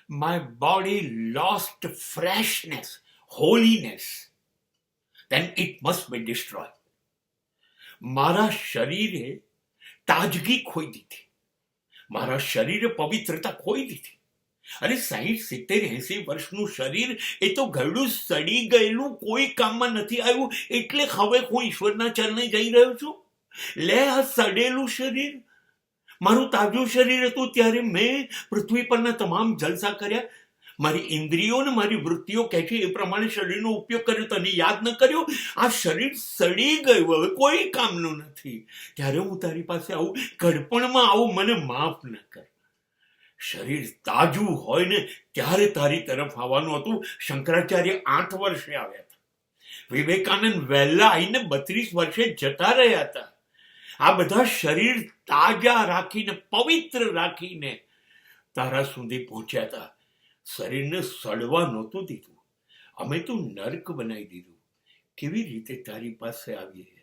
my body lost freshness, holiness, then it must be destroyed. મારા શરીરે તાજગી ખોઈ દીધી, મારા શરીરે પવિત્રતા ખોઈ દીધી. અને 60-70-80 વર્ષનું શરીર એ તો ગળું સડી ગયેલું, કોઈ કામમાં નથી આવ્યું. એટલે હવે હું ઈશ્વરના ચરણે જઈ રહ્યો છું. લે આ સડેલું શરીર, મારું તાજું શરીર હતું ત્યારે મેં પૃથ્વી પરના તમામ જલસા કર્યા. મારી ઇન્દ્રિયો ને મારી વૃત્તિઓ કહે છે એ પ્રમાણે શરીરનો ઉપયોગ કર્યો, તને યાદ ન કર્યો. આ શરીર સડી ગયું, હવે કોઈ કામનું નથી. ત્યારે હું તારી પાસે આવું, ઘડપણમાં આવું, મને માફ ન કર. શરીર તાજું હોય ને ત્યારે તારી તરફ આવવાનું હતું. શંકરાચાર્ય 8 વર્ષે આવ્યા હતા. વિવેકાનંદ વહેલા આવીને 32 વર્ષે જતા રહ્યા હતા. આ બધા શરીર તાજા રાખીને, પવિત્ર રાખીને તારા સુધી પહોંચ્યા હતા. શરીરને સડવા નહોતું દીધું. અમે તો નર્ક બનાવી દીધું. કેવી રીતે તારી પાસે આવીએ?